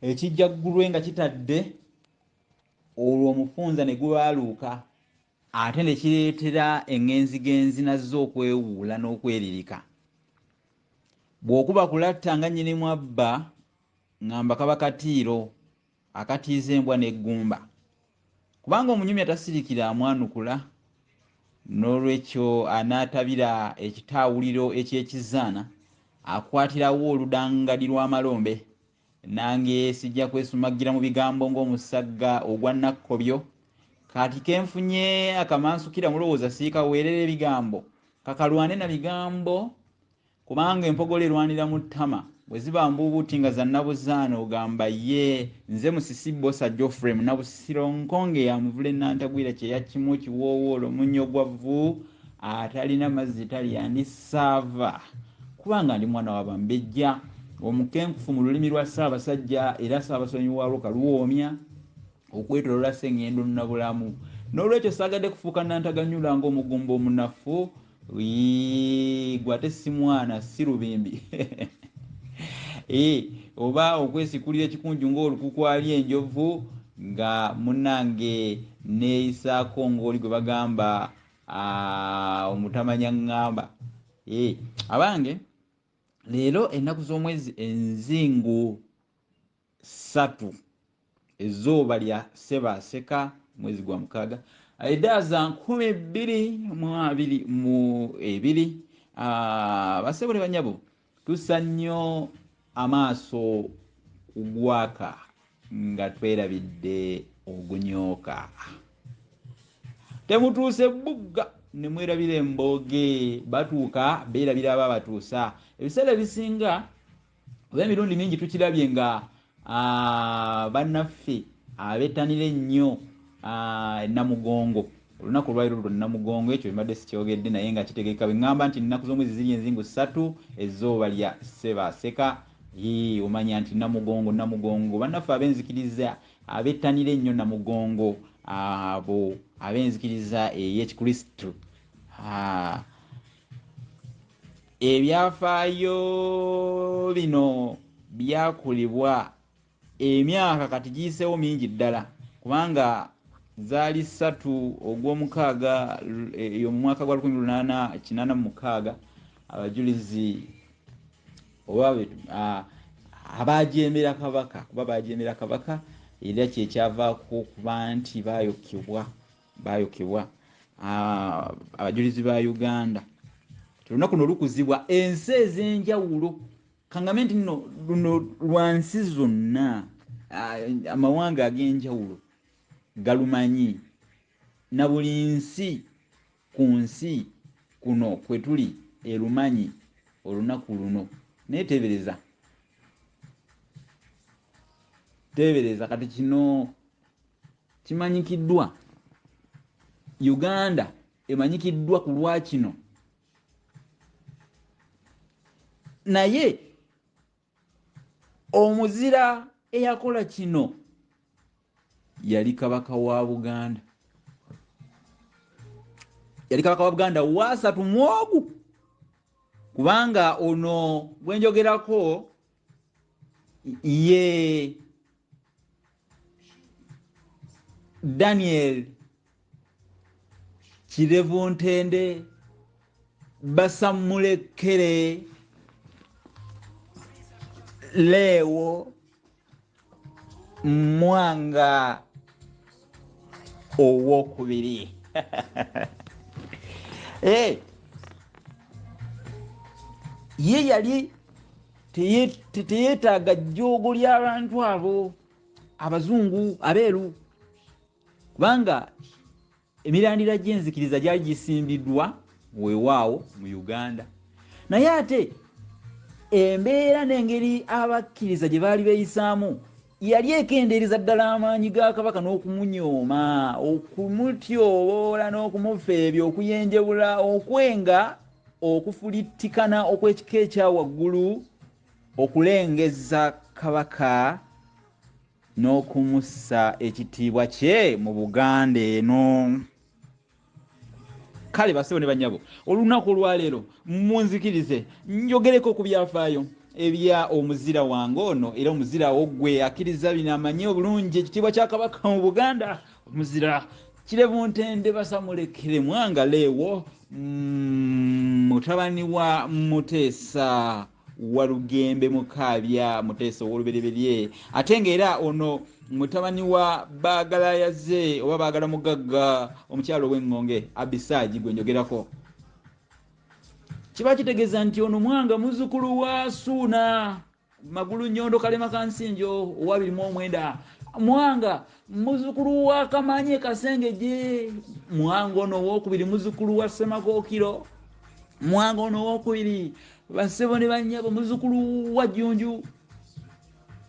ekijjaggulwe nga kitadde olwo omufunza ne gwaluuka ate ne kireetera engenzigenzi nazo okwewuula n'okweririka. Bw'okuba kulatta nga nnyinimu abba ngamba kaba katiiro akatiiza embwa n'eggumba, kubanga omunyumya tasirikira amwanukula, n'olwekyo anaatabira ekitaawuliro eky'ekizaana akwatirawo oludangadi lw'amalombe, nange sijja kwesumagira mu bigambo ng'omusagga ogwa Nakkobyo. Kati kenfunye akamansukira mulowooza siikaweerera ebigambo, kakalwane na bigambo, kubanga empogolo erwanira mu ttama bwe ziba mbuubuuti nga za Nnabuzaana ogamba ye nze Musisi Bbosa Geoffrey Munnabusiro nkonge ya muvule Nantagwira kye yakimu kiwoowoolo munnyo gwa vvu atalina mazzi tali yandisaava, kubanga ndi mwana wa Bambejja omukenkufu mu lulimi lwa Ssaabasajja era Ssaabasonyiwa Luuka luwoomya okwetolola Ssengendo Nnabulamu. N'olwekyo saagadde kufuuka Nantaganyula ng'omugumba omunafu, gwate si mwana si lubimbi oba okwesikulira ekikunju ng'olukukwali enjovu nga munnange neeyisaako ng'oli gwe bagamba omutamanya ŋŋamba. Abange leero ennaku z'omwezi enzingu 3 ezzooba lya Ssekabaka mwezi gwa mukaaga edda za 2022. Basebule banyabo tussa nnyo amaaso kugwaka nga twerabidde ogunyooka. Temutuuse bugga ne mwerabira embooge, batuuka beerabira aba batuusa. Ebiseera ebisinga oba emirundi mingi tukirabye nga bannaffe abettanira ennyo Namugongo. Olunaku lwaliro lwa Namugongo, ekyo mbadde sikyogedde naye nga kitegeeka bwe ŋŋamba nti ennaku z'omwezi ziri enzingu 3 ezzooba lya Ssekabaka. Omanya nti Namugongo bannaffe ab'enzikiriza abettanira ennyo Namugongo, abo ab'enzikiriza ey'Ekikristo. Ebyafaayo bino byakolebwa emyaka kati giyiseewo mingi ddala, kubanga zaali 3 ogw'omukaaga mu mwaka gwa 1886 abajulizi oba abajeemera kabaka, kuba bajeemera kabaka era kyekyavaako okuba nti bayokebwa abajulizi ba Uganda. Olunaku no lukuzibwa ensi ez'enjawulo, kangambe nti luno lwansi zonna, amawanga ag'enjawulo galumanyi, na buli nsi ku nsi kuno kwe tuli erumanyi olunaku luno. Naye teebereza kati kino kimanyikiddwa, Uganda emanyikiddwa ku lwa kino, naye omuzira eyakola kino yali kabaka wa Buganda. Yali kabaka wa Buganda wa 3 mwogu, kubanga ono bwenjogerako ye Daniel Kirevu Ntende Basamulekere Lewo Mwanga owokubiri. Ye yali teyeetaaga jjoogo ly'abantu abo abazungu abeeru, kubanga emirandira gy'enzikiriza gyali gisimbiddwa weewaawo mu Uganda. Naye ate embeera n'engeri abakkiriza gye baali beeyisaamu yali ekendeereza ddala amaanyi ga kabaka n'okumunyooma, okumutyoboola n'okumufeebya, okuyenjebula, okwenga, okufulittikana okw'ekika ekya waggulu, okulengeza kabaka n'okumussa ekitiibwa kye mu Buganda eno. Kale basebo ne banyabo, olunaku olwaleero munzikirize njogereko ku byafaayo ebya omuzira wange ono era omuzira ogwe akkiriza bino amanye obulungi ekitiibwa kya Kabaka mu Buganda. Omuzira Kirevuntende basamulekere Mwanga leewo mutabani wa Muteesa Walugembe Mukaabya Muteesa ow'olubereberye ate ng'era ono mutabani wa Baagalayaze oba Baagala Mugagga omukyalo w'Engonge Abisaagi gwe njogerako. Kiba kitegeeza nti ono Mwanga muzzukulu wa Suuna Magulu Nyondo Kalema Kansinjo owa 29. Mwanga muzzukulu wa Kamanye Kasengeje. Mwanga ono owokubiri muzzukulu wa Semakookiro. Mwanga ono owokubiri Basebo ne Bannyabo muzzukulu wa Jjunju.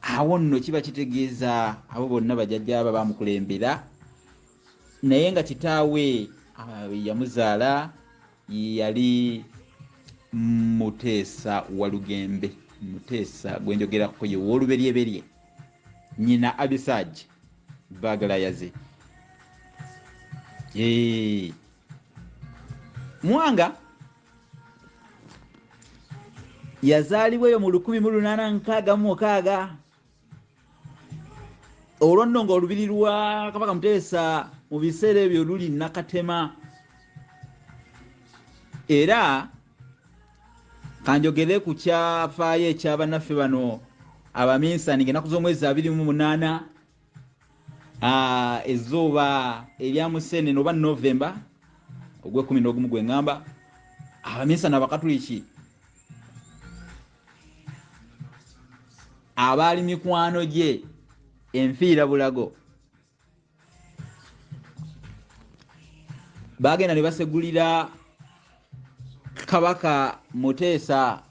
Awo nno kiba kitegeeza abo bonna bajjajja aba bamukulembera naye nga kitaawe yamuzaala yali Muteesa Walugembe. Muteesa gwe njogerako ye w'oluberyeberye nyina Abisaagi Baagalayaze. Mwanga yazaalibwa eyo mu 1866 olwo nno ng'olubiri lwa Kabaka Muteesa mu biseera ebyo luli Nakatema. Era kanjogere ku kyafaayo ekyabannaffe bano abaminsani ng'ennaku z'omwezi 28 ezuuba erya Museenene oba Novemba ogw'e11 gwe ngamba abaminsani Abakatuliki abaali mikwano gye enfiira bulago bagenda ne basegulira Kabaka Muteesa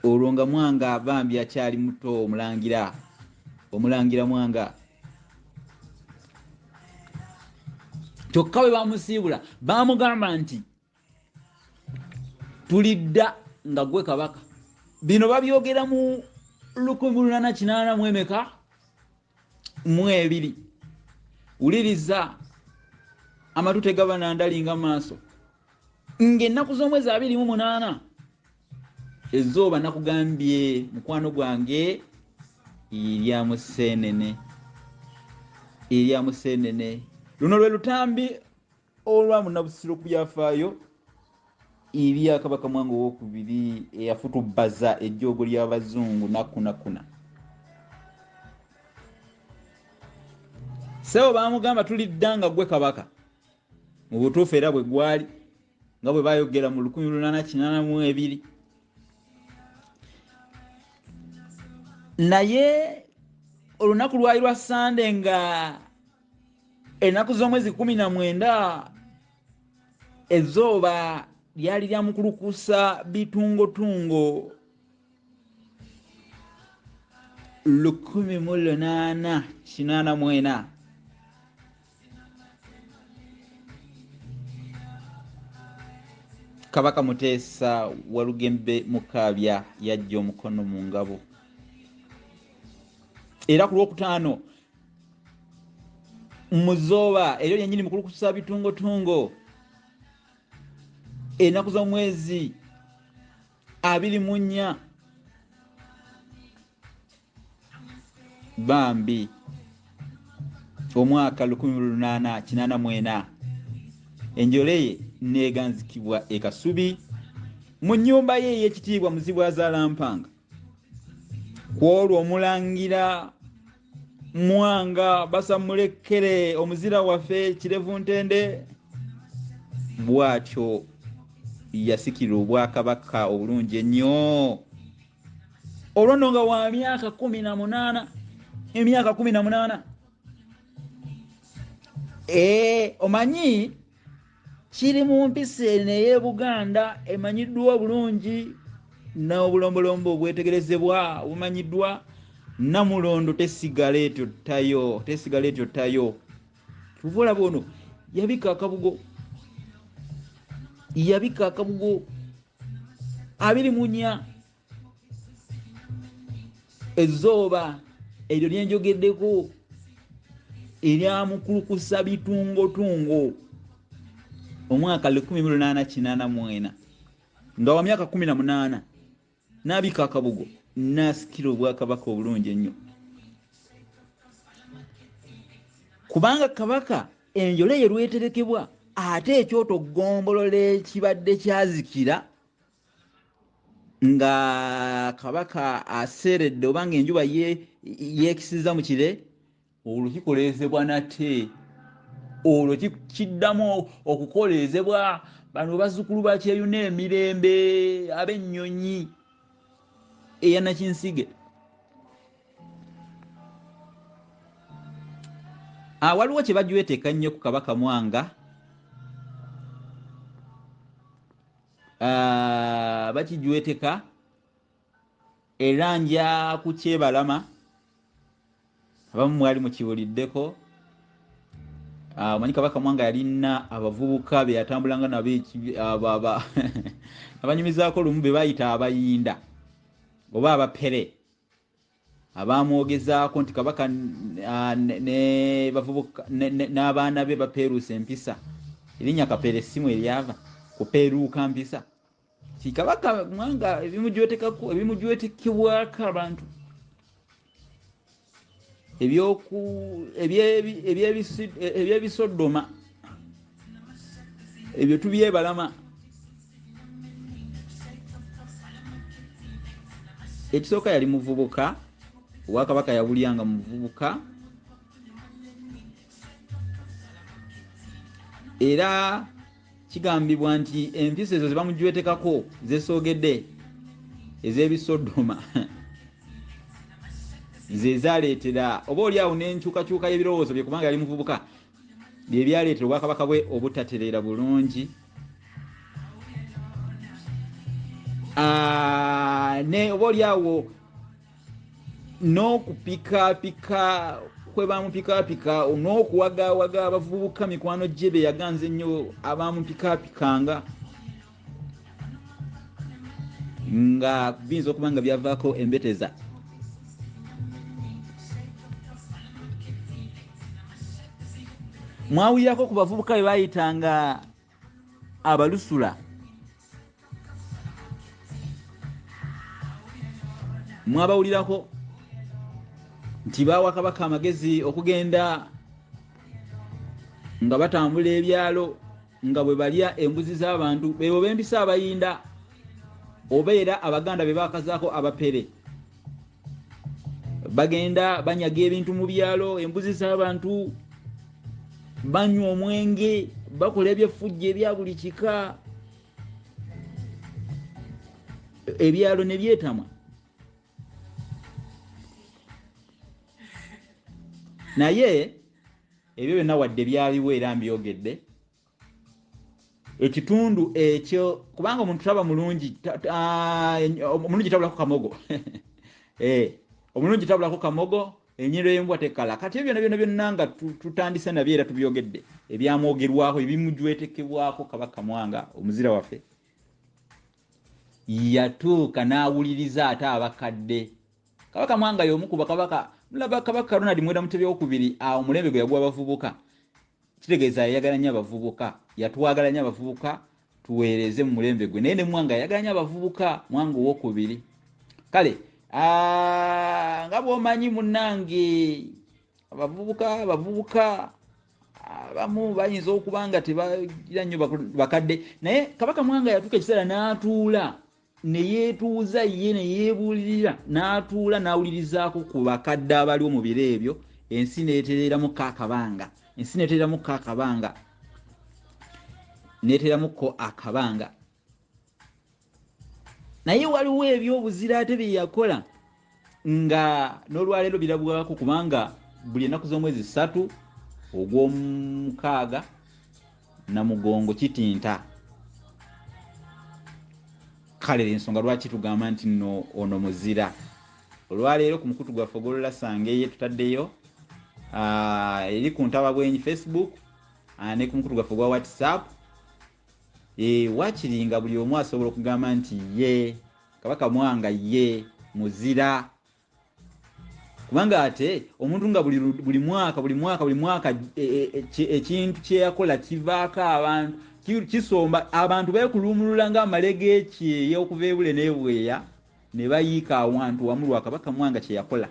olwo nga Mwanga bambi akyali muto omulangira Mwanga. Kyokka bwe bamusiibula bamugamba nti tulidda nga gwe Kabaka. Bino babyogera mu 1882. Wuliriza amatu tegaba nandalinga maaso ng'ennaku z'omwezi 28 ezzooba nakugambye mukwano gwange erya Museenene. Luno lwe lutambi olwa Munnabusiro ku byafaayo ebya Kabaka Mwanga owokubiri eyafutubbaza ejjoogo ly'Abazungu nakunakuna. Sebo baamugamba tulidda nga gwe Kabaka. Mu butuufu era bwe gwali nga bwe bayogera mu 1882. Naye olunaku lwali lwa Sande nga ennaku z'omwezi 19 ezzooba lyali lyamukulukusa bitungotungo 1884. Kabaka Muteesa Walugembe Mukaabya yajja omukono mu ngabo. Era ku Lwokutaano muzooba eryo lyennyini mukulukusa bitungotungo ennaku z'omwezi 24 bambi omwaka 1884 enjole ye neeganzikibwa e Kasubi mu nnyumba ye ey'ekitiibwa Muzibwazaalampanga. Ku olwo omulangira Mwanga basamulekere omuzira waffe Kirevuntende bw'atyo yasikira obwakabaka obulungi ennyo. Olwo nno nga wa myaka 18 omanyi kiri mu mpisa ey'e Buganda emanyiddwa obulungi n'obulombolombo obwetegerezebwa obumanyiddwa. Namulondo tesigaletyo tayo. Tuvola bono yabika akabugo 24 ezzooba eryo lyenjogeddeko eryamukulukusa bitungotungo omwaka 1884 nga wa myaka 18. n'abika akabugo n'asikira obwakabaka obulungi ennyo kubanga kabaka enjole ye lweterekebwa ate ekyoto ggombolola ekibadde kyazikira nga kabaka aseeredde obanga enjuba yeekisiza mu kire olwo kikolezebwa nate olwo kiddamu okukolezebwa bano bazzukulu bakyeyuna emirembe ab'ennyonyi eya nakinsige waliwo kye bajweteeka nnyo ku kabaka Mwanga bakijweteka era nja kukyebalama abamu mwali mukiwuliddeko omanyi kabaka Mwanga yalina abavubuka be yatambulanga nabo abanyumizaako lumu be bayita abayinda oba abapere abamwogezaako nti kabaka n'abaana be bapeeruusa empisa erinnya kapere essimu eryava kupeeruuka mpisa ti kabaka Mwanga ebimujwetekebwako abantu ebyebisoddoma ebyo tubyebalama ekisooka yali muvubuka obwakabaka yabulyanga muvubuka era kigambibwa nti empisa ezo zebamujwetekako zesoogedde ez'ebisoddoma ze zaaleetera oba oli awo n'enkyukakyuka y'ebirowoozo bye kubanga yali muvubuka bye byaleetera obwakabaka bwe obutatereera bulungi ne oba oli awo n'okupikaapika kwe bamupikaapika n'okuwagaawaga abavubuka mikwano gye be yaganze ennyo abamupikaapikanga nga biyinza okuba nga byavaako embeteza mwawulirako ku bavubuka be bayitanga abalusula mwabawulirako nti bawa kabaka amagezi okugenda nga batambula ebyalo nga bwe balya embuzi z'abantu bebo bempisa abayinda oba era abaganda be bakazaako abapere bagenda banyaga ebintu mu byalo embuzi z'abantu banywa omwenge bakola ebyefujja ebya buli kika ebyalo ne byetamwa naye ebyo byonna wadde byaliwo era mbyogedde ekitundu ekyo kubanga omuntu taba mulungi omulungi tabulako kamogo omulungi tabulako kamogo enyiro y'embwa tekala kati ebyo byonna nga tutandise nabyo era tubyogedde ebyamwogerwako ebimujwetekebwako kabaka Mwanga omuzira waffe yatuuka n'awuliriza ate abakadde kabaka Mwanga y'omu ku bakabaka mulaba kabaka Ronald Mwera Mutebi okubiri omulembe gwe yagwa abavubuka kitegeeza yayagala nnyo abavubuka yatwagala nnyo abavubuka tuweereze mu mulembe gwe naye ne Mwanga yayagala nnyo abavubuka Mwanga owokubiri kale nga bw'omanyi munnange abavubuka abamu bayinza okuba nga tebagira nnyo bakadde naye kabaka Mwanga yatuuka ekiseera n'atuula ne yeetuuza ye ne yeebuulirira n'atuula n'awulirizaako ku bakadde abaliwo mu biro ebyo ensi n'etereeramuko akabanga naye waliwo ebyobuzira ate bye yakola nga n'olwaleero birabwako kubanga buli ennaku z'omwezi 3 ogw'omukaaga Namugongo kitinta kale ensonga lwaki tugamba nti nno ono muzira olwaleero ku mukutu gwaffe ogw'Olulasangeye tutaddeyo eri ku ntaba bwenyi Facebook ne ku mukutu gwaffe gwa WhatsApp wakiringa buli omu asobola okugamba nti ye kabaka Mwanga ye muzira kubanga ate omuntu nga buli mwaka ekintu kyeyakola kivaako abantu kisomba abantu bekulumulula nga amalege ekyeya okuva ebule n'ebweya ne bayiika awantu wamu lwa Kabaka Mwanga kye yakola.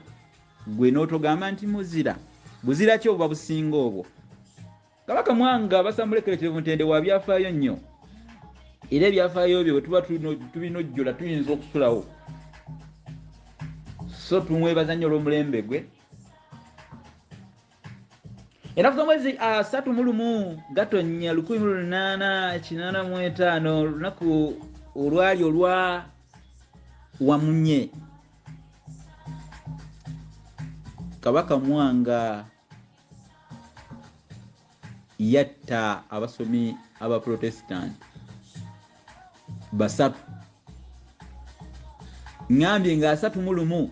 Gwe n'otogamba nti muzira buzira ki obuba businga obwo? Kabaka Mwanga basambulekerekerevu ntende wa byafaayo nnyo, era ebyafaayo byo bwe tuba tubinojjola tuyinza okusulawo. So tumwebaza nnyo olw'omulembe gwe. Era kuva mwezi 31 Gatonnya 1885 olunaku olwali olwa Wamunye, Kabaka Mwanga yatta abasomi aba Protestant basatu. Ngambye nga 31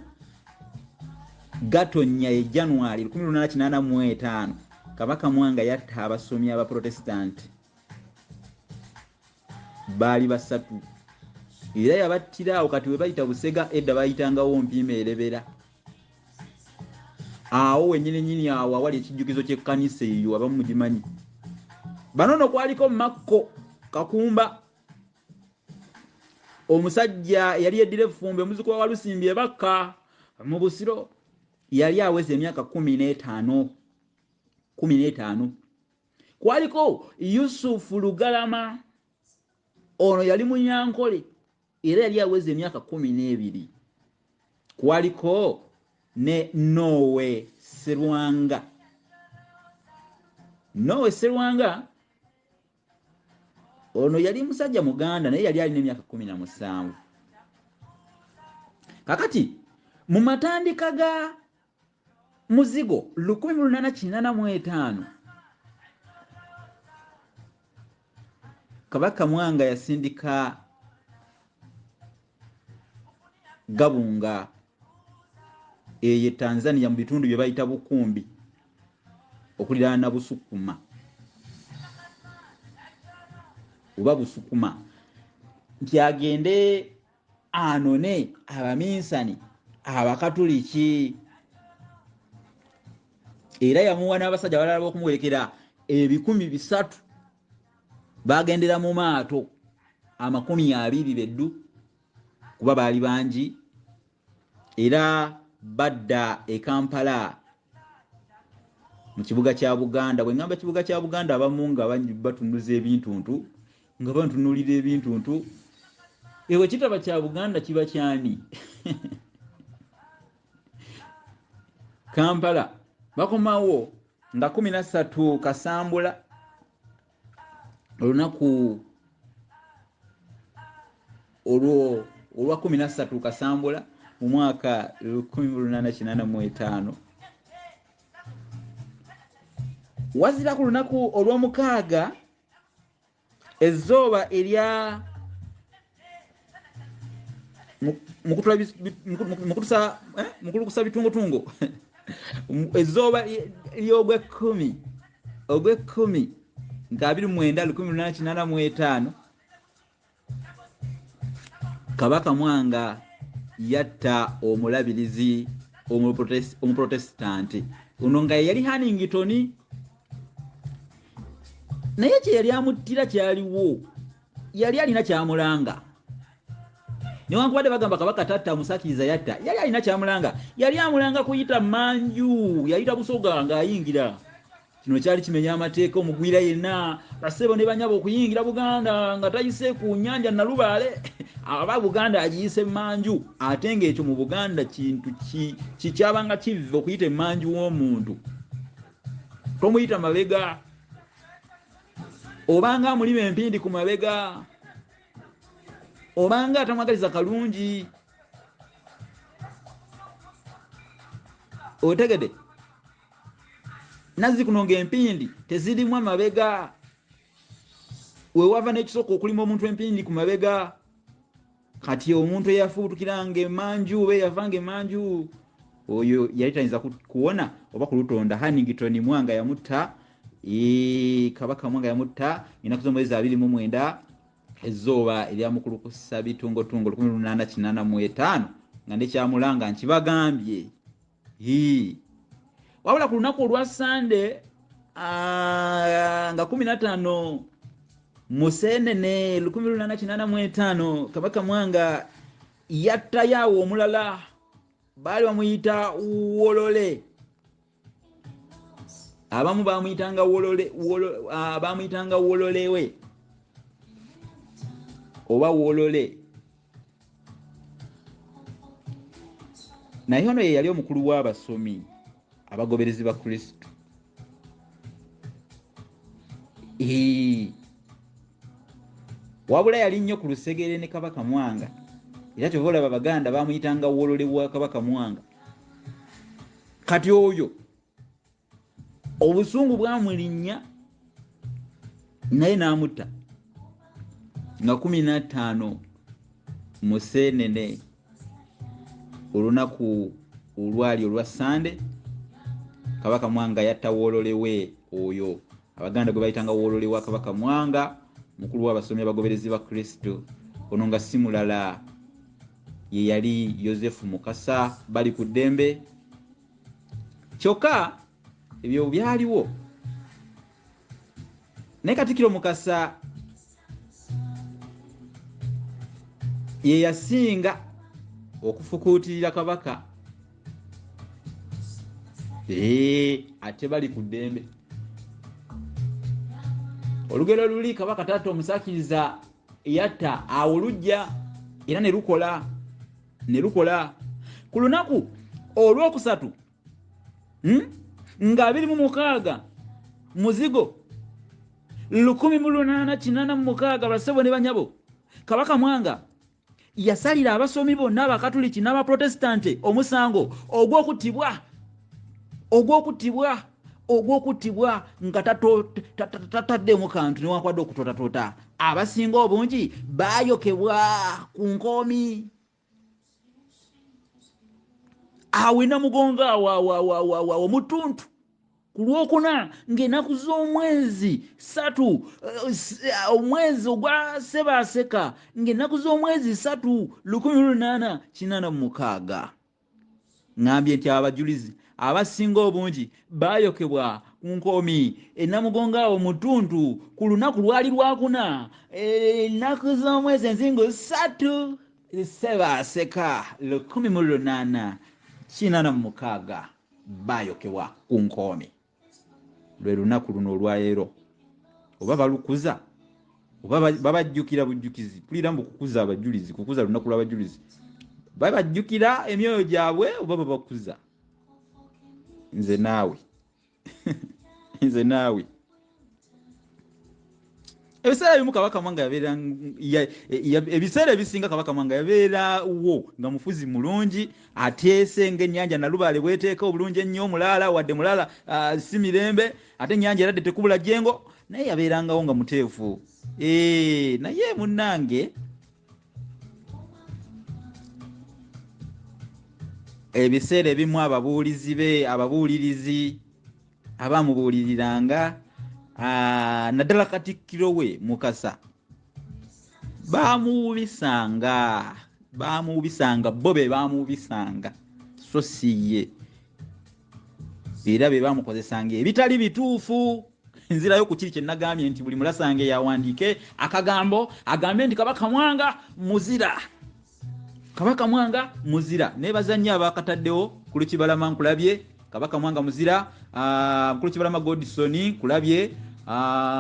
Gatonnya ye January 1885 Kabaka Mwanga yatta abasomi aba Protestant bali basatu. Era yabattira awo kati we bayita Busega, edda bayitangawo Mpiima Erebera. Awo wennyini awo awali ekijjukizo ky'ekkanisa eyo abamu mugimanyi. Bano nno kwaliko Makko Kakumba, omusajja yali yeddira Effumbe, muzzukulu wa Lusimbi Ebakka mu Busiro, yali aweze emyaka 15. Kwaliko Yusufu Lugalama, ono yali Munyankole, era yali aweze emyaka 12. Kwaliko ne Nowe Serwanga. Nowe Serwanga ono yali musajja Muganda naye yali alina emyaka 17. Kakati mu matandika ga Muzigo 1885 Kabaka Mwanga yasindika Gabunga eye Tanzania mu bitundu bye bayita Bukumbi okuliraana na Busukuma oba Busukuma, nti agende anone abaminsani Abakatuliki, era yamuwa n'abasajja abalala b'okumuwerekera 300 bagendera mu maato 20 beddu kuba baali bangi, era badda e Kampala mu kibuga kya Buganda. Bwe ngamba kibuga kya Buganda abamu nga batunuza ebintuntu, nga bantunulira ebintuntu, ewe kitaba kya Buganda kiba kyani? Kampala bakomawo nga 13 Kasambula olunaku olwa 13 Kasambula mu mwaka 1885. Wazira ku lunaku olw'omukaaga ezzooba erya mukulukusa bitungotungo ezzooba ly'Ogw'ekkumi nga 29/1885 Kabaka Mwanga yatta omulabirizi omuprotestanti ono nga yali Hannington, naye kye yali amuttira kyaliwo, yali alina kyamulanga. Newankubadde bagamba Kabaka tatta musakiriza yatta, yali alina kyamulanga. Yali amulanga kuyita manju, yayita Busoga ng'ayingira. Kino kyali kimenya amateeka, omugwira yenna basebo ne banyabo okuyingira Buganda nga tayise ku nnyanja Nalubaale aba Buganda agiyise manju. Ate ng'ekyo mu Buganda kintu kikyabanga kive okuyita manju w'omuntu. Tomuyita mabega, obanga mulima empindi ku mabega, obanga atamwagaliza kalungi. Otegede nazi kuno ng'empindi tezirimu amabega, wewava n'ekisoko okulima omuntu empindi ku mabega. Kati omuntu eyafuutukira ng'emanju oba eyavanga emanju, oyo yali tayinza kuwona oba ku lutonda. Hannington Mwanga yamutta, Kabaka Mwanga yamutta ennaku z'omwezi 29 ezzooba eryamukulukusa bitungotungo 1885 nga nekyamulanga nkibagambye. Wabula ku lunaku olwa Sande nga 15 Museenene 1885 Kabaka Mwanga yattayo omulala baali bamuyita Wolole. Abamu bamuyitanga Wololewe oba Wolole. Naye ono ye yali omukulu w'abasomi abagoberezi ba Kristo. Wabula yali nnyo ku lusegere ne Kabaka Mwanga. Era kyova olaba Abaganda bamuyitanga Wolole wa Kabaka Mwanga. Kati oyo obusungu bwamulinnya naye n'amutta nga 15 Museenene olunaku olwali olwa Sande. Kabaka Mwanga yatta Wolole we oyo Abaganda gwe bayitanga Wolole wa Kabaka Mwanga, mukulu w'abasomi abagoberezi ba Kristo. Ono nga si mulala ye yali Yosefu Mukasa. Bali ku ddembe kyokka ebyo byaliwo. Naye Katikkiro Mukasa ye yasinga okufukuutirira Kabaka. Ate bali ku ddembe. Olugero luli Kabaka taata omusakiriza yatta awo lujja era ne lukola ku lunaku olwokusatu nga 26 Muzigo 1886 basebo ne banyabo. Kabaka Mwanga yasalira abasomi bonna abakatoliki n'abaprotestante omusango ogw'okuttibwa nga tataddemu kantu newankwadde okutootatota. Abasinga obungi baayokebwa ku nkoomi. Awo Namugonga wa Mutuntu ku Lwokuna ng'ennaku z'omwezi 3 omwezi ogwa Ssekabaka ng'ennaku z'omwezi 3 1886 ngambye nti abajulizi abasinga obungi baayokebwa ku nkoomi. Namugonga wa Mutuntu ku lunaku lwali Lwakuna ennaku z'omwezi enzingo 3 Ssekabaka 1886 baayokebwa ku nkoomi. Lwe lunaku luno olwaleero oba balukuza oba babajjukira bujjukizi. Tulira mbu kukuza abajulizi, kukuza lunaku lw'abajulizi. Babajjukira emyoyo gyabwe oba babakuza. Nze naawe ebiseera ebimu Kabaka Mwanga yabeera ebiseera ebisinga Kabaka Mwanga yabeerawo nga mufuzi mulungi ateese ng'ennyanja Nalubaale bweteeka obulungi ennyo. Mulaala wadde mulaala si mirembe ate ennyanja eradde tekubula jjengo, naye yabeerangawo nga muteefu. Naye munnange ebiseera ebimu ababuulirizi abamubuuliriranga naddala Katikkiro we Mukasa bamuubisanga bo be bamuubisanga so si ye. Era be bamukozesanga ebitali bituufu. Nzirayo ku kiri kye nagambye nti buli mulasange yawandiike akagambo agambe nti Kabaka Mwanga muzira. Kabaka Mwanga muzira. Nebaza nnyo abakataddewo ku Lukibalama nkulabye. Kabaka Mwanga muzira. Ku Lukibalama Godson kulabye.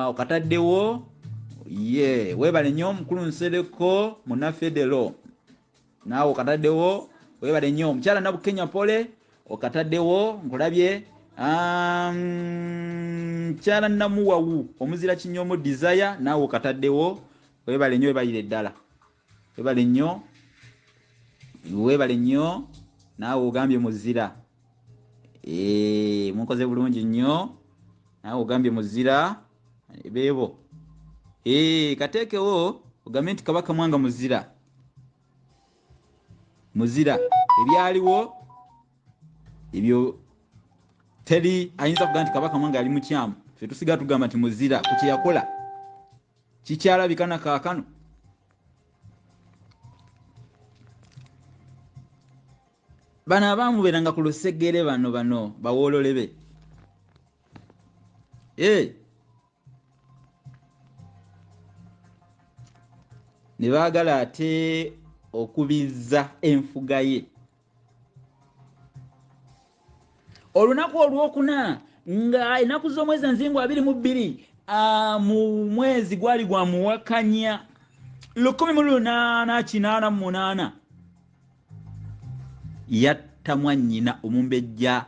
Okataddewo weebale nnyo Mukulu Nsereko Munafedero naawe okataddewo weebale nnyo. Mukyala Nabukenya Pole okataddewo nkulabye. Mukyala Namuwawu Omuzira Kinyomo Desire naawe okataddewo weebale nnyo. Weebalire ddala weebale nnyo naawe ogambye muzira. Mukoze bulungi nnyo naawe ogambye muzira beebo. Kateekewo ogambe nti Kabaka Mwanga muzira. Ebyaliwo ebyo teri ayinza kugamba nti Kabaka Mwanga ali mukyamu. Ffe tusiga tugamba nti muzira ku kye yakola kikyalabika na kaakano. Bano abaamubeeranga ku lusegere bano Bawoolole be ne baagala ate okubizza enfuga ye. Olunaku olwokuna nga ennaku z'omwezi nzingo 22 mu mwezi gwali gwa Muwakanya 1888 yatta mwannyina Omumbejja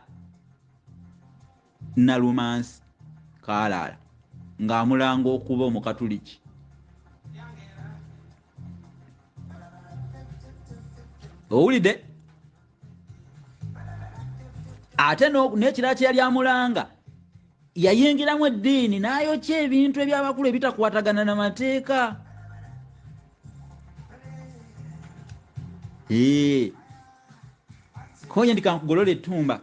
Nalumansi Kaalaala ng'amulanga okuba Omukatuliki. Owulidde? Ate n'ekirala kye yali amulanga yayingiramu eddiini n'ayokya ebintu eby'abakulu ebitakwatagana na mateeka. Koye ndikankugolola ettumba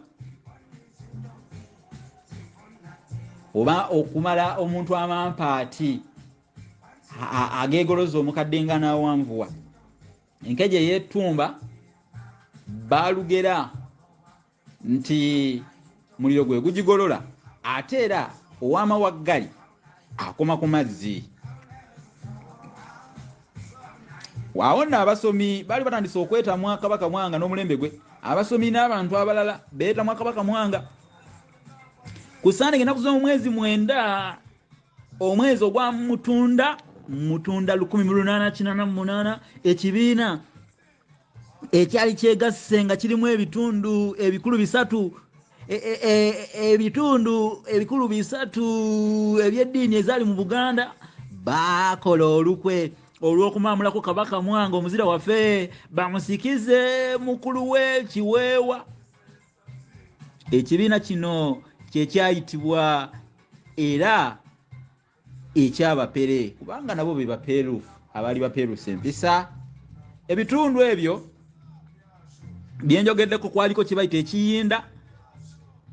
oba okumala omuntu amampaati ageegoloza omukadde nga n'awanvuwa. Enkeje y'ettumba baalugera nti muliro gwe gugigolola ate era ow'amawaggali akoma ku mazzi. Waawo nno abasomi baali batandise okwetamwa Kabaka Mwanga n'omulembe gwe. Abasomi n'abantu abalala beetamwa Kabaka Mwanga. Ku Sande ennaku z'omu mwezi 9 omwezi ogwa Mutunda 1888 ekibiina ekyali kyegasse nga kirimu ebitundu ebikulu bisatu eby'eddiini ezaali mu Buganda baakola olukwe olw'okumamulako Kabaka Mwanga omuzira waffe bamusikize mukulu we Kiweewa. Ekibiina kino kye kyayitibwa era eky'Abapere kubanga nabo be Bapeeru abaali Bapeeruusa empisa. Ebitundu ebyo byenjogeddeko kwaliko kye bayita ekiyinda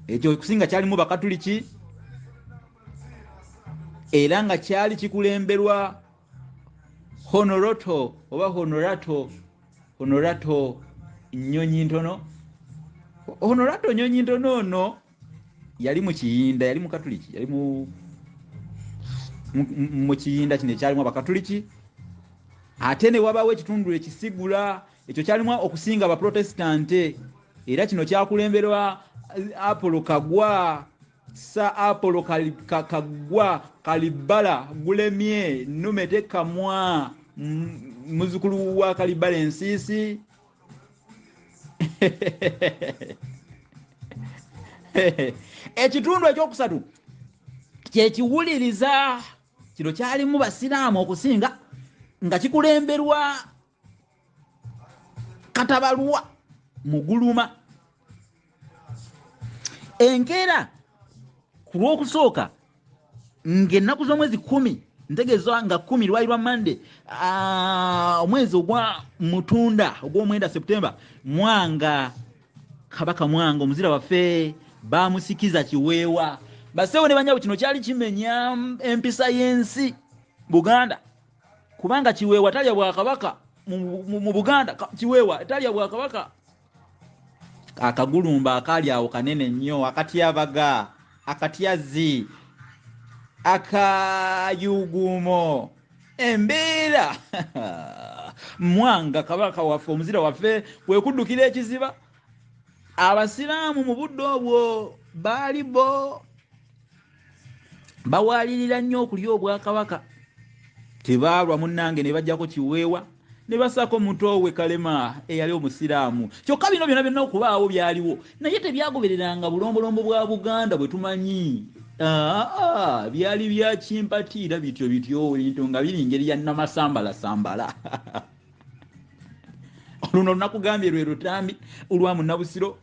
ekyo kusinga kyalimu Bakatuliki era nga kyali kikulemberwa Honorato Nnyonyi Ntono. Honorato Nnyonyi Ntono ono yali mu kiyinda, yali mu Katuliki, yali mu kiyinda kino ekyalimu Abakatuliki. Ate ne wabaawo ekitundu ekisigula ekyo kyalimu okusinga Abaprotestante era kino kyakulemberwa Apollo Kagwa, Sa Apollo Kagwa Kalibala Gulemye Numete Kamwa muzukulu wa Kalibala Ensiisi. Ekitundu ekyokusatu kye kiwuliriza kino kyalimu Basiraamu okusinga nga kikulemberwa Katabalwa Muguluma. Enkeera ku lwokusooka ng'ennaku z'omwezi 10 ntegeeza nga 10 lwali lwa Mande omwezi ogwa Mutunda ogw'omwenda Septemba Mwanga Kabaka Mwanga omuzira waffe baamusikiza Kiweewa. Basewo ne banyawo kino kyali kimenya empisa y'ensi Buganda kubanga Kiweewa talya Bwakabaka mu Buganda. Kiweewa talya Bwakabaka. Akagulumba akali awo kanene nnyo akatyabaga akatyazi akayugumo embeera Mwanga Kabaka waffe omuzira waffe kwe kuddukira ekiziba. Abasiraamu mu budde obwo baali bo bawalirira nnyo okulya Obwakabaka. Tebaalwa munnange ne bajjako Kiweewa ne basako Mutowe Kalema eyali Omusiraamu. Kyokka bino byonna okubaawo byaliwo naye tebyagobereranga bulombolombo bwa Buganda bwe tumanyi. Byali bya kimpatiira bityo bintu nga biri ngeri ya Namasambala. Oluno nakugambye lwe lutambi olwa Munnabusiro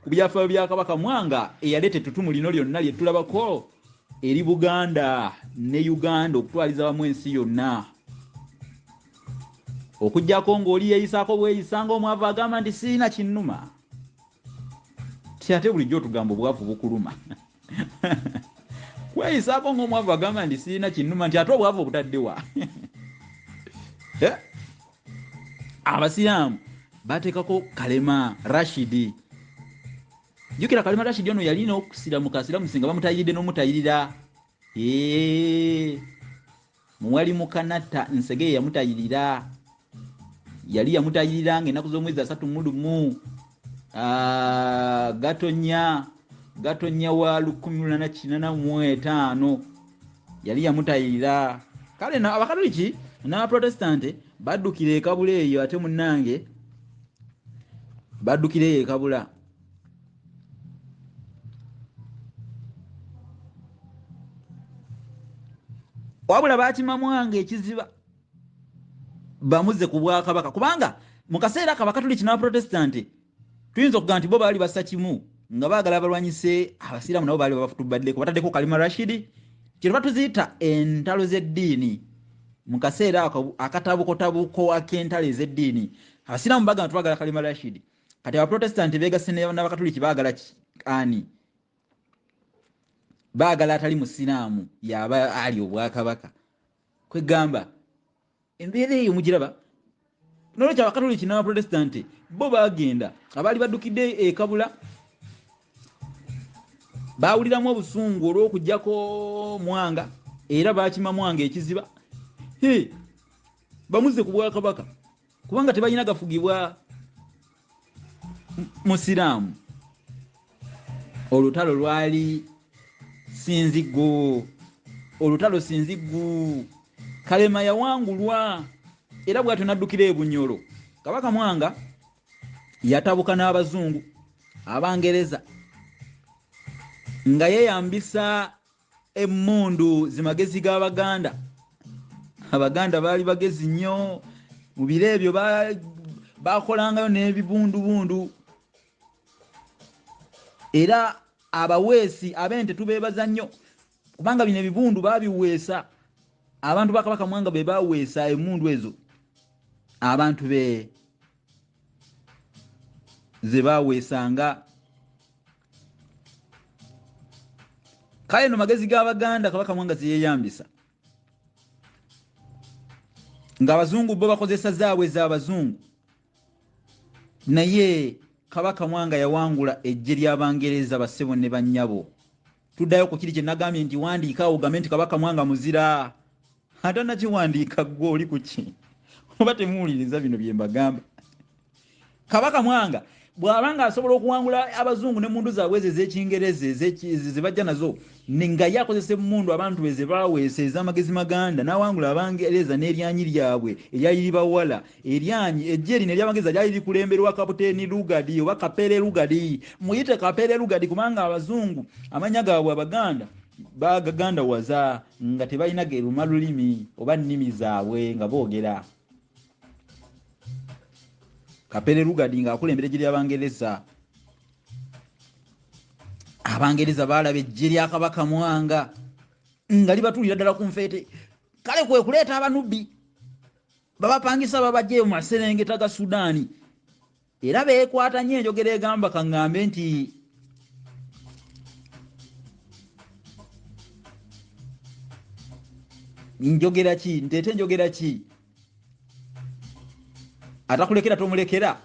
ku byafaayo bya Kabaka Mwanga eyaleeta ettutumu lino lyonna lye tulabako eri Buganda ne Uganda okutwaliza wamu ensi yonna. Okujjako ng'oli yeeyisaako bweyisanga omwavu agamba nti siina kinnuma. Ate bulijjo otugamba obwavu bukuluma. Kweyisaako ng'omwavu agamba nti siina kinnuma nti ate obwavu obutaddewa. Abasiraamu bateekako Kalema Rashidi. Jjukira Kalema Rashidi ono yalina okusiramuka singa bamutayiridde n'omutayirira. Muwali Mukanatta Nsege yamutayirira yali yamutayiranga ennaku z'omwezi 31 Gatonya wa 1885 yali yamutayirira. Kale na abakatoliki n'abaprotestante baddukira ekabula eyo, ate munnange baddukira eyo ekabula. Wabula bakima Mwanga ekiziba bamuze ku Bwakabaka, kubanga mu kaseera akabakatoliki n'abaprotestante tuyinza okuga nti bo baali bassa kimu nga baagala balwanyise abasiraamu, nabo baali bafutubaddeko, bataddeko Kalima Rashidi. Kino batuziyita entalo z'eddiini. Mu kaseera akatabukotabuko ak'entalo ez'eddiini abasiraamu bagamba tubagala Kalima Rashidi, kati abaprotestante beegasse n'abakatoliki baagala ani? Baagala atali musiraamu yaba ali Obwakabaka. Kwegamba embeera eyo mugiraba. Nolwekyo abakatoliki n'abaprotestante bo bagenda, abaali baddukidde ekabula baawuliramu obusungu olw'okujjako Mwanga, era bakima Mwanga ekiziba bamuze ku Bwakabaka, kubanga tebalina gafugibwa musiraamu. Olutalo lwali sinziggu, Kalema yawangulwa, era bw'atyo n'addukira e Bunyoro. Kabaka Mwanga yatabuka n'Abazungu, Abangereza, nga yeyambisa emmundu zimagezi g'Abaganda. Abaganda baali bagezi nnyo, mu biro ebyo bakolangayo n'ebibundubundu, era abaweesi ab'ente tubeebaza nnyo, kubanga bino ebibundu baabiweesa abantu ba Kabaka Mwanga, be baweesa emmundu ezo abantu be ze baweesanga. Kale no magezi g'Abaganda Kabaka Mwanga ze yeeyambisa, ng'Abazungu bo bakozesa zaabwe ez'Abazungu, naye Kabaka Mwanga yawangula ejje ly'Abangereza bassebo ne bannyabo. Tuddayo ku kiri kye nagambye nti wandiika ogambe nti Kabaka Mwanga muzira, ate nakiwandiika gwe oli ku ki? Oba temuwuliriza bino bye mbagamba? Kabaka Mwanga bw'abanga asobola okuwangula Abazungu n'emmundu zaabwe ez'Ekingereza ze bajja nazo, nga yakozesa emmundu abantu be ze baaweesa ez'amagezi Maganda, n'awangula Abangereza n'eryanyi lyabwe eryali libawala. Eryanyi ejje lino ery'Abangereza lyali likulemberwa Kapiteeni Lugadi oba Kapere Lugadi. Muyite Kapere Lugadi kubanga Abazungu amanya gaabwe Abaganda bagagandawaza nga tebalina geruma lulimi oba nnimi zaabwe nga boogera. Kapere Lugadi ng'akulembera ejje ly'Abangereza. Abangereza baalaba ejje lya Kabaka Mwanga nga libatulira ddala ku nfeete. Kale kwe kuleeta abanubbi babapangisa babajje mu maserengeta ga Sudaani, era beekwata nnyo enjogera egamba kaŋŋambe nti njogera ki, nteete njogera ki? Atakulekera tomulekera.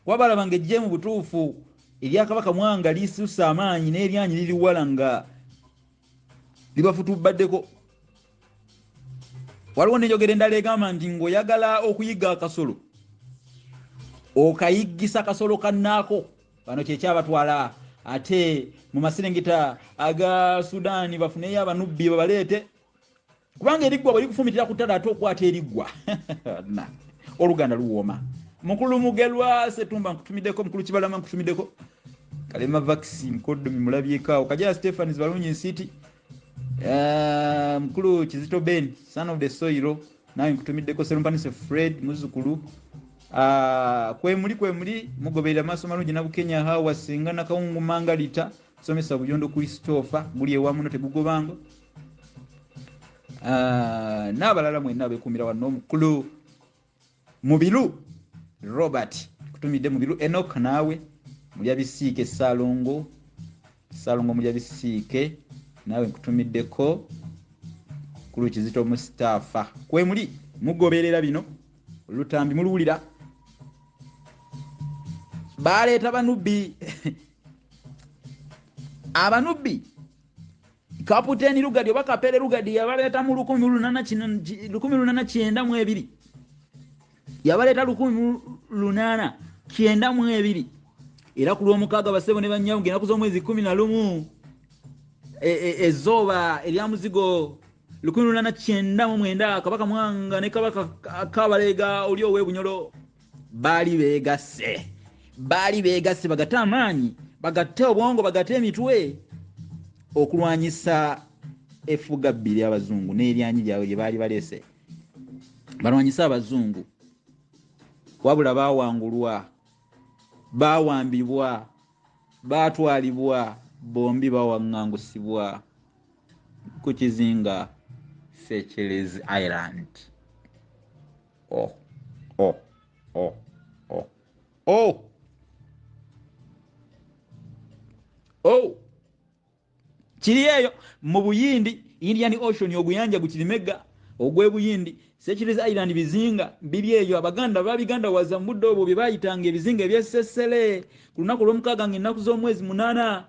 Kuba balaba ng'ejje mu butuufu erya Kabaka Mwanga lisusa amaanyi n'eryanyi liriwala nga libafutubaddeko. Waliwo n'enjogera endala egamba nti ng'oyagala okuyiga akasolo okayiggisa kasolo kannaako. Bano kyekyabatwala ate mu maserengeta aga Sudaani bafuneyo abanubbi babaleete, kubanga eriggwa bwe likufumitira ku ttale ate okwata eriggwa Oluganda luwooma. Mukulu Mugelwa Setumba nkutumiddeko, Mukulu Kibalama nkutumiddeko, Kalema Vaxi Mukoddomi mulabyekaawo, Kajala Stephens Balunyi Nsiti, Mukulu Kizito Ben Son of the Soil nawe nkutumiddeko, Serumpanise Fred muzzukulu, kwemuli mugoberera maaso malungi na Bukenya Hawa Singa na Kawungu Mangalita Somesa Bujondo Christopher guli ewamu no tegugobanga, n'abalala mwenna beekuumira wano. Mukulu Mubiru Robert kutumidde Mubiru Enoch naawe mulya bisiike Salongo mulya bisiike naawe nkutumiddeko. Kulu Kizito Mustafa kwe muli mugoberera bino Lutambi muluwulira. Baleeta banubbi abanubbi Kapiteeni Lugadi oba Kapere Lugadi yabaleeta mu 1892 yabaleeta 1892 era ku lw'omukaaga basebo ne bannyamu ng'ennaku z'omwezi 11 ezzooba erya muzigo 1899 kabaka Mwanga ne kabaka Kabalega oli ow'Ebunyolo baali beegasse bagatte amaanyi bagatte obwongo bagatte emitwe okulwanyisa effuga bbiri abazungu n'eryanyi lyabwe lye baali baleese balwanyisa abazungu wabula baawangulwa baawambibwa baatwalibwa bombi bawaŋŋangusibwa ku kizinga Seychelles Island. Kiri eyo mu Buyindi Indian Ocean oguyanja gukirimega ogw'Ebuyindi Seychelles Island bizinga biri eyo Abaganda babiganda waza muddo obwo bye bayitanga ebizinga eby'essessele ku lunaku lw'omukaaga ng'ennaku z'omwezi 8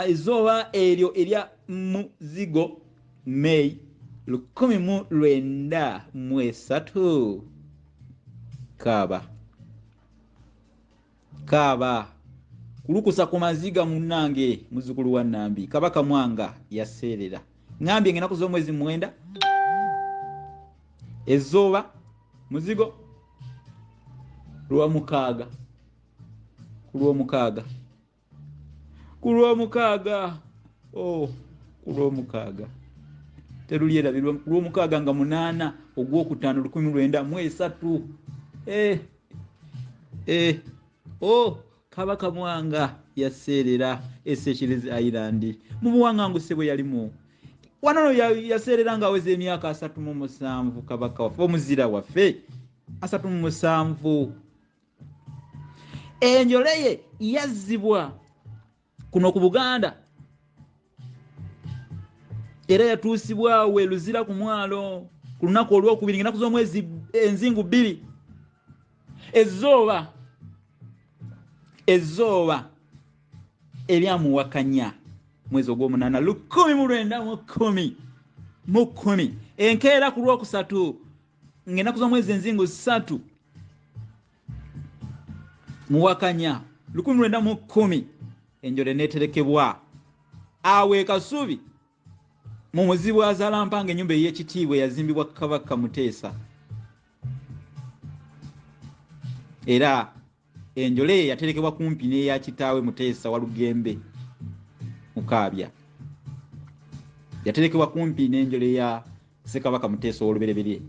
ezzooba eryo erya muzigo May 1903 kaaba kulukusa ku maziga munnange muzukulu wa Nambi kabaka Mwanga yaseerera ngambye ng'ennaku z'omwezi 9 ezzooba muzigo lw'omukaaga ku lw'omukaaga terulyerabirwa ku lw'omukaaga nga 8 ogw'okutaano 1903 kabaka Mwanga yaseerera Seychelles Island mu buwaŋŋanguse bwe yalimu wano yaseerera ng'aweza emyaka 37 kabaka waffe Omuzira waffe 37 enjole ye yazzibwa kuno ku Buganda era yatuusibwawo Luzira ku mwalo ku lunaku olw'okubiri ng'ennaku z'omwezi enzingu 2 ezzooba eryamuwakanya mwezi ogw'omunaana 1910 enkeera ku lwokusatu ng'ennaku z'omwezi enzingu 3 muwakanya 1910 enjole neeterekebwa awo e Kasubi mu muzibu azaalampanga ennyumba ey'ekitiibwa yazimbibwa kabaka Muteesa era enjole yaterekebwa kumpi n'eya kitaawe Muteesa wa Lugembe Mukaabya yaterekebwa kumpi n'enjole ya Ssekabaka Muteesa ow'olubereberye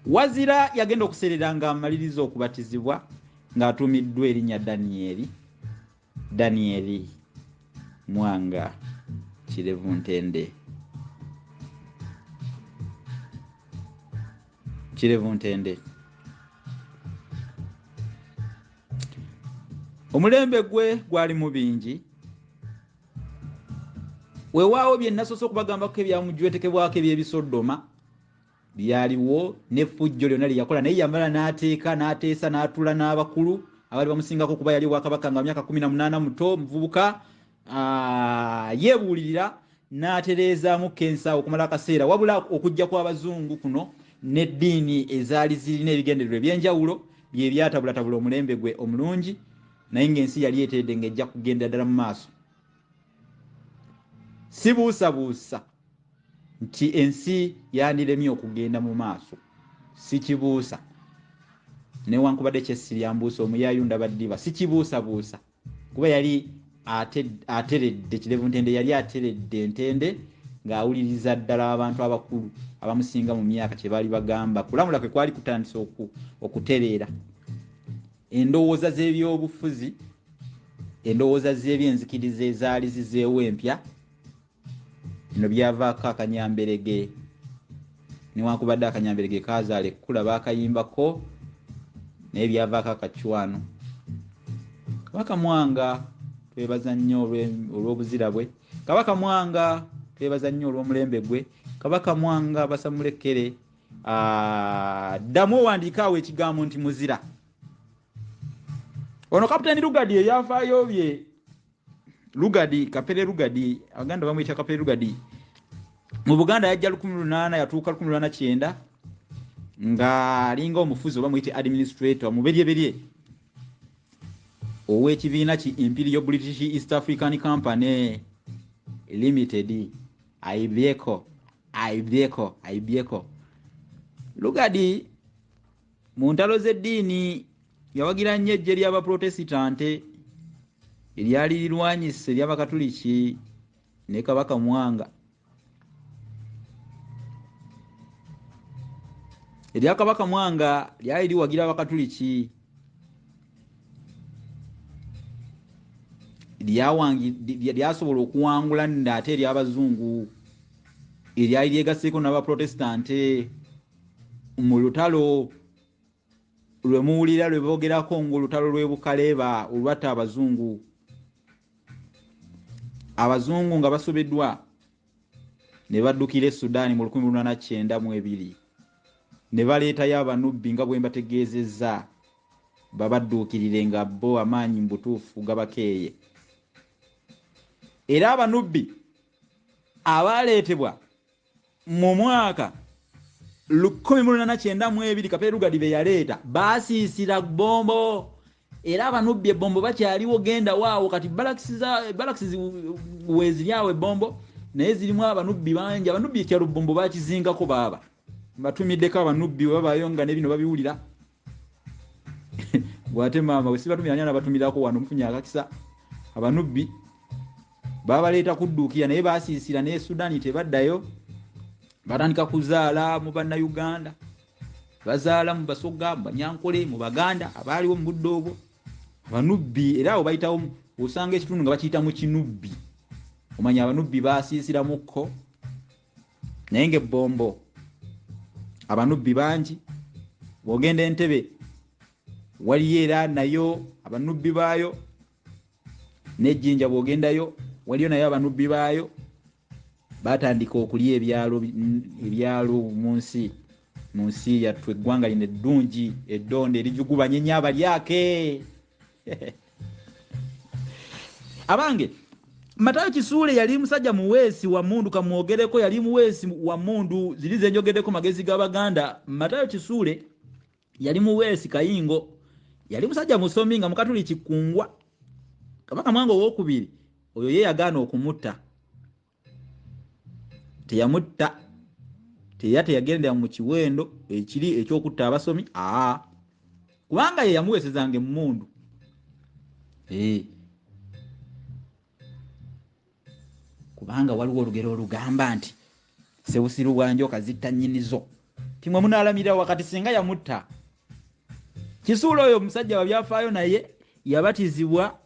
wazira yagenda okuseerera ng'amaliriza okubatizibwa ng'atuumiddwa erinnya Danieli Mwanga Kirevuntende omulembe gwe gwali mu bingi weewaawo bye nasoose okubagambako ebyamujwetekebwako eby'ebisoddoma byaliwo n'effujjo lyonna lye yakola naye yamala n'ateesa n'atuula n'abakulu abaali bamusingako kuba yali Bwakabaka nga myaka 18 muto muvubuka yeebuulirira n'atereezaamu kensa okumala akaseera wabula okujja kw'abazungu kuno n'eddiini ezaali zirina ebigendererwa eby'enjawulo bye byatabulatabula omulembe gwe omulungi naye ng'ensi yali eteredde ng'ejja kugenda ddala mu maaso si buusabuusa nti ensi yandiremye okugenda mu maaso si kibuusa newankubadde kyesiryambuusa omuyayunda baddiba si kibuusabuusa kuba yali ateredde Kirevuntende yali ateredde entende ng'awuliriza ddala abantu abakulu abamusinga mu myaka kye baali bagamba kulamula kwe kwali kutandisa okutereera endowooza z'ebyobufuzi endowooza z'ebyenzikiriza ezaali zizeewo empya bino byavaako akanyamberege newankubadde akanyamberege kaazaala ekkula baakayimbako naye byavaako akacwano kabaka Mwanga twebaza nnyo olw'obuzira bwe kabaka Mwanga twebaza nnyo olw'omulembe gwe kabaka Mwanga basamulekere ddamu owandiikaawo ekigambo nti muzira ono kapitaani Lugadi eyafaayo bye Kapere Lugadi Abaganda bamuyita Kapere Lugadi mu Buganda yajja 1800 yatuuka 1809 nga alinga omufuzi oba muyite administrator muberye ow'ekibiina ki Imperial British East African Company Limited IBECO. Lugadi mu ntalo z'eddiini yawagira nnyo eggye ly'abaprotestante eryali lirwanyise ery'abakatuliki ne Kabaka Mwanga. Erya Kabaka Mwanga lyali liwagira abakatuliki lyasobola okuwangula ate ery'abazungu eryali lyegaseeko n'abaprotestante mu lutalo lwe muwulira lwe boogerako ng'olutalo lw'e Bukaleeba olwatta abazungu nga basobeddwa ne baddukira e Sudan mu 1892 ne baleetayo abanubbi nga bwe mbategeezezza babadduukirire nga bo amaanyi mu butuufu gabakeeye. Era abanubbi abaleetebwa mu mwaka 1892 Kapere Lugadi be yaleeta baasiisira bombo. Era abanubbi ebombo bakyaliwo genda waawo kati balakisi weeziryawo ebombo naye zirimu abanubbi bangi. Abanubbi ekyalo bombo bakizingako baaba batumiddeko abanubbi babaayo nga ne bino babiwulira gwate maama wesi batumira nyana batumirako wano mufunye akakisa. Abanubbi babaleeta kudduukira naye baasiisira ne Sudani tebaddayo batandika kuzaala mu Bannayuganda bazaala mu Basoga mu Banyankole mu Baganda abaaliwo mu budde obwo. Abanubbi era abo bayitawo osanga ekitundu nga bakiyita mu kinubbi. Omanya abanubbi baasiisira mukko naye ng'ebbombo abanubbi bangi. Bw'ogenda Entebbe waliyo era nayo abanubbi baayo, n'Ejjinja bw'ogendayo waliyo nayo abanubbi baayo. Batandika okulya ebyalo mu nsi yattu eggwanga lino eddungi eddonde erijugubanya ennyaba lyake. Abange Matayo Kisuule yali musajja muweesi wa mundu kamwogereko yali muweesi wa mundu zilize njogeddeko magezi g'Abaganda. Matayo Kisuule yali muweesi kayingo yali musajja musomi nga mukatuliki kungwa. Kabaka Mwanga ow'okubiri oyo ye yagaana okumutta. Teyamutta teyagendera mu kiwendo ekiri ekyokutta abasomi kubanga ye yamuweesezanga emmundu. Kubanga waliwo olugero olugamba nti Ssebusiru bwa njoka zitta nnyinizo timwe munaalamira wakati singa yamutta. Kisuule oyo musajja wa byafaayo naye yabatizibwa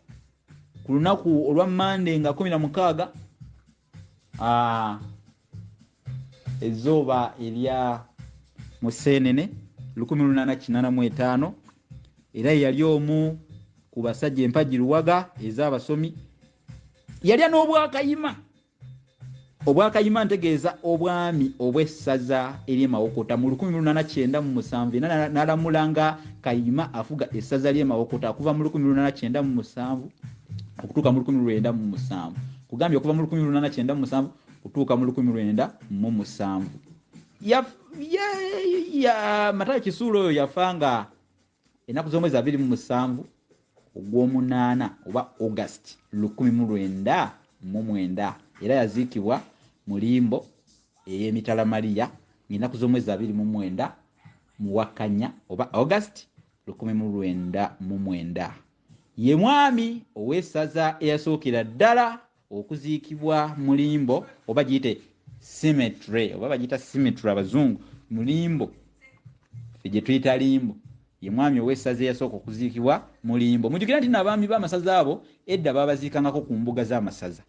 ku lunaku olwa Mande nga 16 ezzooba erya Museenene 1885 era yali omu ku basajja empagi luwaga ez'abasomi. Yalya n'obwakayima. Obwakayima ntegeeza obwami obw'essaza ery'e Mawokota mu 1897 n'alamulanga Kayima afuga essaza ly'e Mawokota okuva mu 1897 okutuuka mu 1907. Kugambye okuva mu 1897 kutuuka mu 1907. Matayo Kisuule oyo yafanga ennaku z'omwezi 27 ogw'omunaana oba August 1909 era yaziikibwa mu limbo ey'emitala Maria ng'ennaku z'omwezi 29 mu Wakanya oba August 1909. Ye mwami ow'essaza eyasookera ddala okuziikibwa mu limbo oba giyite cemetery oba bagiyita cemetery abazungu mu limbo ffe gye tuyita limbo. Ye mwami ow'essaza eyasooka okuziikibwa mu limbo. Mujjukira nti n'abaami b'amasaza abo edda babaziikangako ku mbuga z'amasaza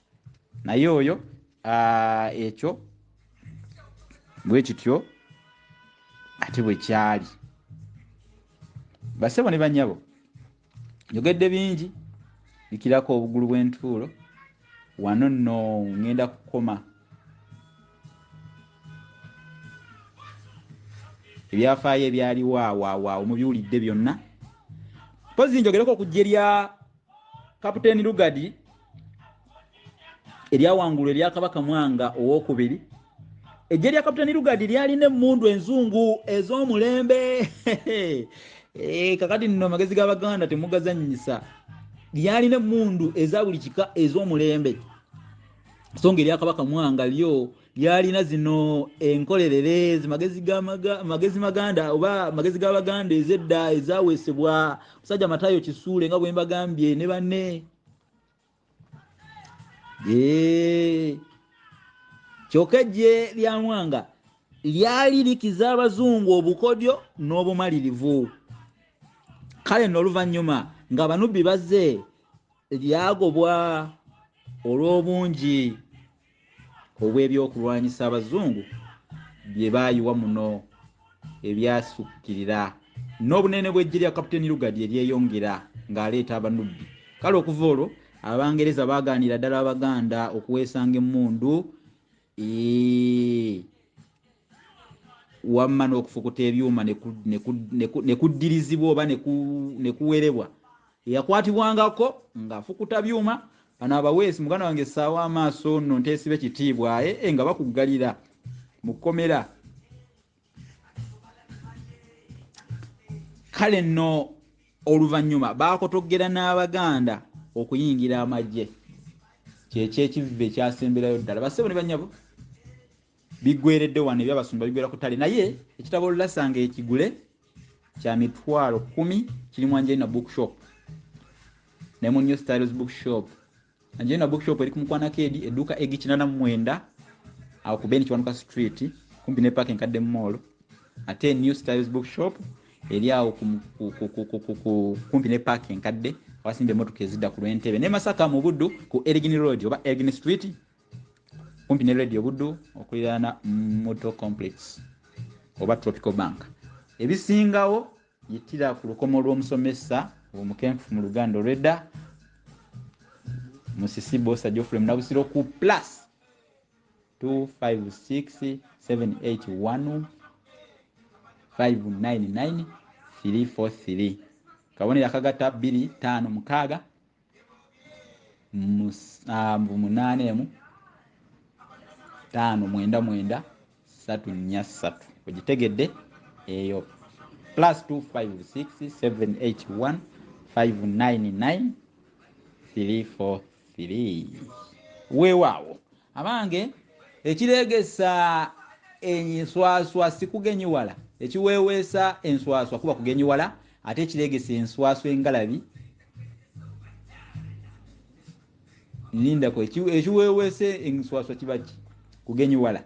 naye oyo ekyo bwe kityo ate bwe kyali. Bassebo ne bannyabo njogedde bingi bikirako obugulu bw'entuulo wano nno ngenda kukoma. Ebyafaayo ebyaliwo awo mubiwulidde byonna. Pozi njogereko okujja erya Kapiteeni Lugadi eryawangulu erya Kabaka Mwanga ow'okubiri ejje lya Kapitaani Lugadi lyalina emmundu enzungu ez'omulembe kakati nno amagezi g'Abaganda temugazannyisa. Lyalina emmundu eza buli kika ez'omulembe. So ng'erya Kabaka Mwanga lyo lyalina zino enkolerere magezi maganda oba magezi g'Abaganda ez'edda ezaweesebwa musajja Matayo Kisuule nga bwe mbagambye ne banne. Kyokka ejje lya Mwanga lyali likiza Abazungu obukodyo n'obumalirivu. Kale nno oluvannyuma ng'Abanubbi bazze lyagobwa olw'obungi obw'ebyokulwanyisa Abazungu bye baayiwa muno ebyasukkirira n'obunene bw'ejje lya Kapitaani Lugadi eryeyongera ng'aleeta Abanubbi. Kale okuva olwo Abangereza baagaanira ddala Abaganda okuweesanga emmundu wamma n'okufukuta ebyuma ne kuddirizibwa oba ne kuwerebwa. Eyakwatibwangako ng'afukuta byuma bano abaweesi muganda wange essaawa amaaso nno nteesibe kitiibwa nga bakuggalira mu kkomera. Kale nno oluvannyuma baakotoggera n'Abaganda okuyingira amagye. Kyekyo ekivve ekyasemberayo ddala. Bassebo ne bannyabo biggweredde wano ebyabasumba biggwera ku ttale, naye ekitabo Lulasanga ekigule kya mitwalo 10 kiri mu Angelina Bookshop ne mu New Styles Bookshop. Angelina Bookshop eri ku Mukwanakedi, edduuka Egikinana mu 9 awo ku Beni Kiwanuka Street kumpi ne Park Nkadde Mall. Ate New Styles Bookshop eri awo kumpi ne Park Nkadde awasimba emmotoka ezidda ku Lwentebe. Ne Masaka mu Buddu ku Elgin Road oba Elgin Street kumpi ne Radio Buddu okuliraana Motor Complex oba Tropical Bank. Ebisingawo yitira ku lukomo lw'omusomesa omukenfu mu Luganda olw'edda Musisi Bosa Geoffrey Munnabusiro ku plus 256 781 599 343. Kabonera akagata 256 8 599 343. Ogitegedde eyo plus 256 781 599 343. Weewaawo abange ekireegesa enswaswa sikugenyiwala, ekiweeweesa enswaswa kuba kugenyiwala, ate ekireegesa enswaswa engalabi nindako ekiweeweese enswaswa kiba kugenyiwala,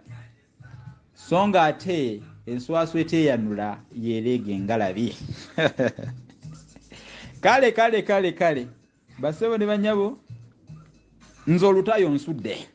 so nga ate enswaswa eteeyanula yeereega engalabi. Kale bassebo ne bannyabo nze olutayo nsudde.